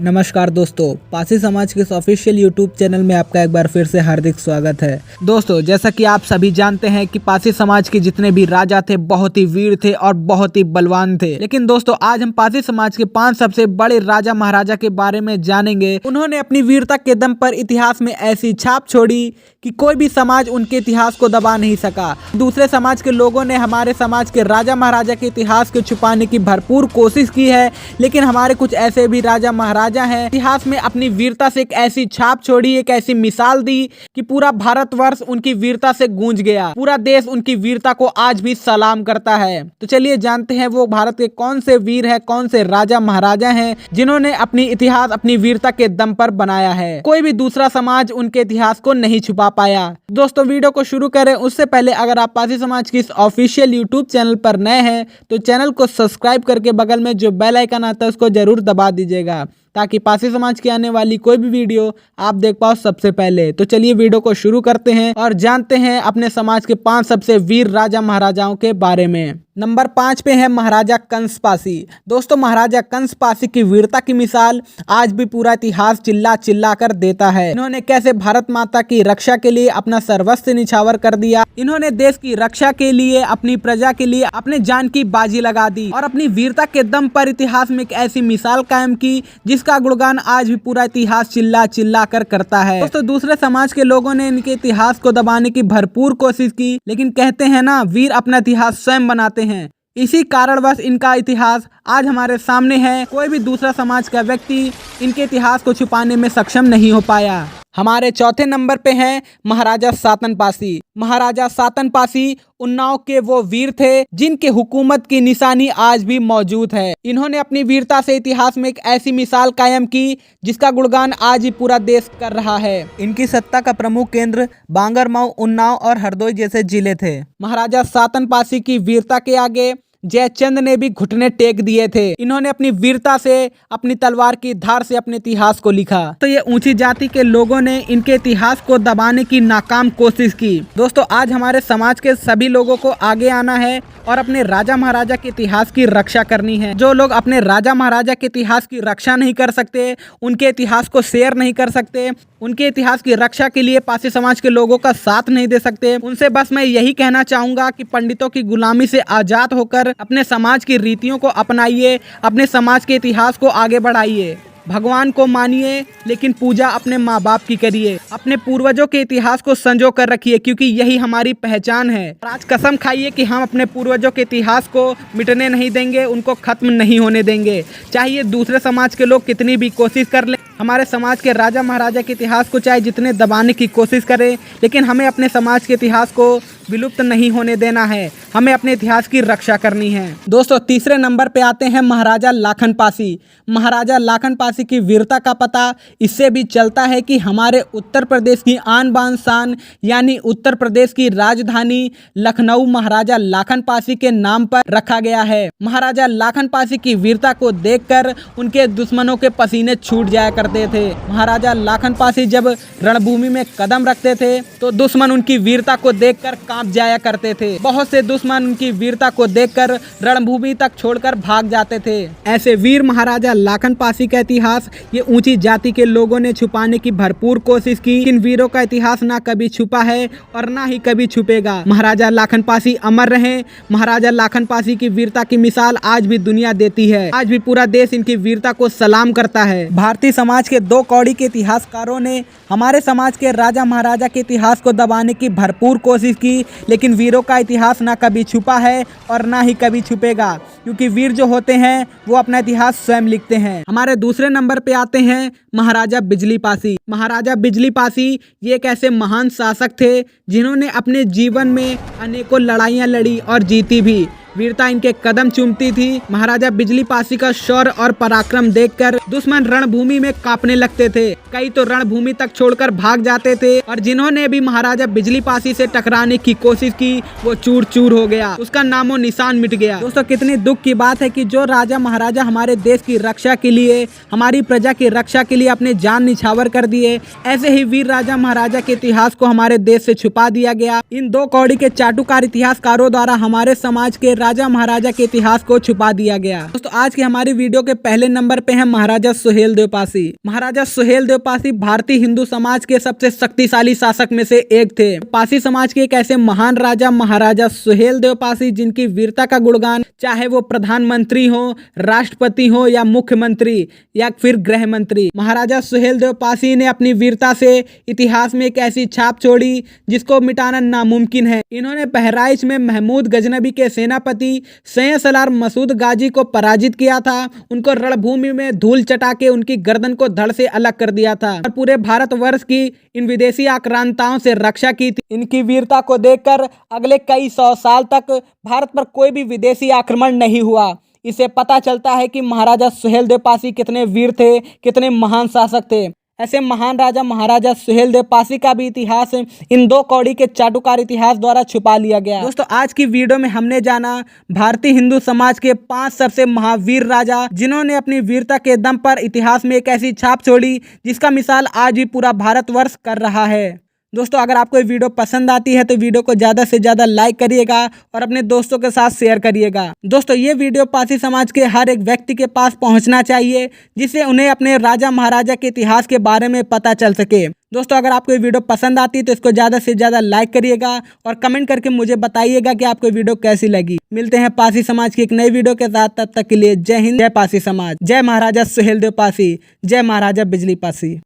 नमस्कार दोस्तों, पासी समाज के इस ऑफिशियल यूट्यूब चैनल में आपका एक बार फिर से हार्दिक स्वागत है। दोस्तों, जैसा कि आप सभी जानते हैं कि पासी समाज के जितने भी राजा थे बहुत ही वीर थे और बहुत ही बलवान थे। लेकिन दोस्तों, आज हम पासी समाज के 5 सबसे बड़े राजा महाराजा के बारे में जानेंगे। उन्होंने अपनी वीरता के दम पर इतिहास में ऐसी छाप छोड़ी कि कोई भी समाज उनके इतिहास को दबा नहीं सका। दूसरे समाज के लोगों ने हमारे समाज के राजा महाराजा के इतिहास को छुपाने की भरपूर कोशिश की है, लेकिन हमारे कुछ ऐसे भी राजा महाराजा हैं इतिहास में अपनी वीरता से एक ऐसी छाप छोड़ी, एक ऐसी मिसाल दी कि पूरा भारतवर्ष उनकी वीरता से गूंज गया। पूरा देश उनकी वीरता को आज भी सलाम करता है। तो चलिए जानते हैं वो भारत के कौन से वीर हैं, कौन से राजा महाराजा हैं जिन्होंने अपनी इतिहास अपनी वीरता के दम पर बनाया है। कोई भी दूसरा समाज उनके इतिहास को नहीं छुपा पाया। दोस्तों, वीडियो को शुरू करें उससे पहले अगर आप पासी समाज की इस ऑफिशियल यूट्यूब चैनल पर नए हैं तो चैनल को सब्सक्राइब करके बगल में जो बेल आइकन आता है उसको जरूर दबा दीजिएगा, ताकि पासी समाज की आने वाली कोई भी वीडियो आप देख पाओ सबसे पहले। तो चलिए वीडियो को शुरू करते हैं और जानते हैं अपने समाज के 5 सबसे वीर राजा महाराजाओं के बारे में। नंबर 5 पे है महाराजा कंस पासी। दोस्तों, महाराजा कंस पासी की वीरता की मिसाल आज भी पूरा इतिहास चिल्ला चिल्ला कर देता है। इन्होंने कैसे भारत माता की रक्षा के लिए अपना सर्वस्व निछावर कर दिया। इन्होंने देश की रक्षा के लिए, अपनी प्रजा के लिए अपने जान की बाजी लगा दी और अपनी वीरता के दम पर इतिहास में एक ऐसी मिसाल कायम की जिसका गुणगान आज भी पूरा इतिहास चिल्ला चिल्ला कर करता है। दोस्तों, दूसरे समाज के लोगों ने इनके इतिहास को दबाने की भरपूर कोशिश की, लेकिन कहते हैं ना, वीर अपना इतिहास स्वयं बनाते हैं। इसी कारणवश इनका इतिहास आज हमारे सामने है। कोई भी दूसरा समाज का व्यक्ति इनके इतिहास को छुपाने में सक्षम नहीं हो पाया। हमारे चौथे नंबर पे हैं महाराजा सातन पासी। महाराजा सातन पासी उन्नाव के वो वीर थे जिनके हुकूमत की निशानी आज भी मौजूद है। इन्होंने अपनी वीरता से इतिहास में एक ऐसी मिसाल कायम की जिसका गुणगान आज ही पूरा देश कर रहा है। इनकी सत्ता का प्रमुख केंद्र बांगरमऊ, उन्नाव और हरदोई जैसे जिले थे। महाराजा सातन पासी की वीरता के आगे जयचंद ने भी घुटने टेक दिए थे। इन्होंने अपनी वीरता से, अपनी तलवार की धार से अपने इतिहास को लिखा। तो ये ऊंची जाति के लोगों ने इनके इतिहास को दबाने की नाकाम कोशिश की। दोस्तों, आज हमारे समाज के सभी लोगों को आगे आना है और अपने राजा महाराजा के इतिहास की रक्षा करनी है। जो लोग अपने राजा महाराजा के इतिहास की रक्षा नहीं कर सकते, उनके इतिहास को शेयर नहीं कर सकते, उनके इतिहास की रक्षा के लिए पासी समाज के लोगों का साथ नहीं दे सकते, उनसे बस मैं यही कहना चाहूंगा कि पंडितों की गुलामी से आजाद होकर अपने समाज की रीतियों को अपनाइए, अपने समाज के इतिहास को आगे बढ़ाइए। भगवान को मानिए, लेकिन पूजा अपने माँ बाप की करिए। अपने पूर्वजों के इतिहास को संजो कर रखिए, क्योंकि यही हमारी पहचान है। आज कसम खाइए कि हम अपने पूर्वजों के इतिहास को मिटने नहीं देंगे, उनको खत्म नहीं होने देंगे। चाहिए दूसरे समाज के लोग कितनी भी कोशिश कर लें, हमारे समाज के राजा महाराजा के इतिहास को चाहे जितने दबाने की कोशिश करें, लेकिन हमें अपने समाज के इतिहास को विलुप्त नहीं होने देना है। हमें अपने इतिहास की रक्षा करनी है। दोस्तों, तीसरे नंबर पे आते हैं महाराजा लाखन पासी। महाराजा लाखन पासी की वीरता का पता इससे भी चलता है कि हमारे उत्तर प्रदेश की आन बान शान यानी उत्तर प्रदेश की राजधानी लखनऊ महाराजा लाखन पासी के नाम पर रखा गया है। महाराजा लाखन पासी की वीरता को देखकर उनके दुश्मनों के पसीने छूट जाया करते थे। महाराजा लाखन पासी जब रणभूमि में कदम रखते थे तो दुश्मन उनकी वीरता को देखकर कांप जाया करते थे। बहुत से दुश्मन उनकी वीरता को देखकर रणभूमि तक छोड़कर भाग जाते थे। ऐसे वीर महाराजा लाखन पासी का इतिहास ये ऊंची जाति के लोगों ने छुपाने की भरपूर कोशिश की। इन वीरों का इतिहास ना कभी छुपा है और ना ही कभी छुपेगा। महाराजा लाखन पासी अमर रहे। महाराजा लाखन पासी की वीरता की मिसाल आज भी दुनिया देती है। आज भी पूरा देश इनकी वीरता को सलाम करता है। भारतीय समाज के 2 कौड़ी के इतिहासकारों ने हमारे समाज के राजा महाराजा के इतिहास को दबाने की भरपूर कोशिश की, लेकिन वीरों का इतिहास ना कभी छुपा है और ना ही कभी छुपेगा, क्योंकि वीर जो होते हैं वो अपना इतिहास स्वयं लिखते हैं। हमारे दूसरे नंबर पे आते हैं महाराजा बिजली पासी। महाराजा बिजली पासी ये एक ऐसे महान शासक थे जिन्होंने अपने जीवन में अनेकों लड़ाइयाँ लड़ी और जीती भी। वीरता इनके कदम चूमती थी। महाराजा बिजली पासी का शौर्य और पराक्रम देखकर दुश्मन रणभूमि में कांपने लगते थे। कई तो रणभूमि तक छोड़कर भाग जाते थे और जिन्होंने भी महाराजा बिजली पासी से टकराने की कोशिश की वो चूर चूर हो गया, उसका नामो निशान मिट गया। दोस्तों, कितनी दुख की बात है कि जो राजा महाराजा हमारे देश की रक्षा के लिए, हमारी प्रजा की रक्षा के लिए अपने जान निछावर कर दिए, ऐसे ही वीर राजा महाराजा के इतिहास को हमारे देश से छुपा दिया गया। इन 2 कौड़ी के चाटुकार इतिहासकारों द्वारा हमारे समाज के राजा महाराजा के इतिहास को छुपा दिया गया। दोस्तों आज की हमारी वीडियो के पहले नंबर पे है महाराजा सुहेलदेव पासी। महाराजा सुहेलदेव पासी भारतीय हिंदू समाज के सबसे शक्तिशाली शासक में से एक थे। पासी समाज के एक ऐसे महान राजा महाराजा सुहेलदेव पासी जिनकी वीरता का गुणगान चाहे वो प्रधानमंत्री हो, राष्ट्रपति हो या मुख्यमंत्री या फिर गृह मंत्री, महाराजा सुहेलदेव पासी ने अपनी वीरता से इतिहास में एक ऐसी छाप छोड़ी जिसको मिटाना नामुमकिन है। इन्होंने बहराइच में महमूद गजनबी के सेनापति सैयद सलार मसूद गाजी को पराजित किया था। उनको रणभूमि में धूल चटा के उनकी गर्दन को धड़ से अलग कर दिया था और पूरे भारतवर्ष की इन विदेशी आक्रांताओं से रक्षा की थी। इनकी वीरता को देखकर अगले कई 100 साल तक भारत पर कोई भी विदेशी आक्रमण नहीं हुआ। इससे पता चलता है कि महाराजा सुहेलदेव पासी कितने वीर थे, कितने महान शासक थे। ऐसे महान राजा महाराजा सुहेलदेव पासी का भी इतिहास इन 2 कौड़ी के चाटुकार इतिहास द्वारा छुपा लिया गया। दोस्तों आज की वीडियो में हमने जाना भारतीय हिंदू समाज के 5 सबसे महावीर राजा जिन्होंने अपनी वीरता के दम पर इतिहास में एक ऐसी छाप छोड़ी जिसका मिसाल आज भी पूरा भारतवर्ष कर रहा है। दोस्तों अगर आपको ये वीडियो पसंद आती है तो वीडियो को ज़्यादा से ज़्यादा लाइक करिएगा और अपने दोस्तों के साथ शेयर करिएगा। दोस्तों ये वीडियो पासी समाज के हर एक व्यक्ति के पास पहुंचना चाहिए जिससे उन्हें अपने राजा महाराजा के इतिहास के बारे में पता चल सके। दोस्तों अगर आपको ये वीडियो पसंद आती है तो इसको ज़्यादा से ज़्यादा लाइक करिएगा और कमेंट करके मुझे बताइएगा कि आपको वीडियो कैसी लगी। मिलते हैं पासी समाज की एक नई वीडियो के साथ, तब तक के लिए जय हिंद, जय पासी समाज, जय महाराजा सुहेलदेव पासी, जय महाराजा बिजली पासी।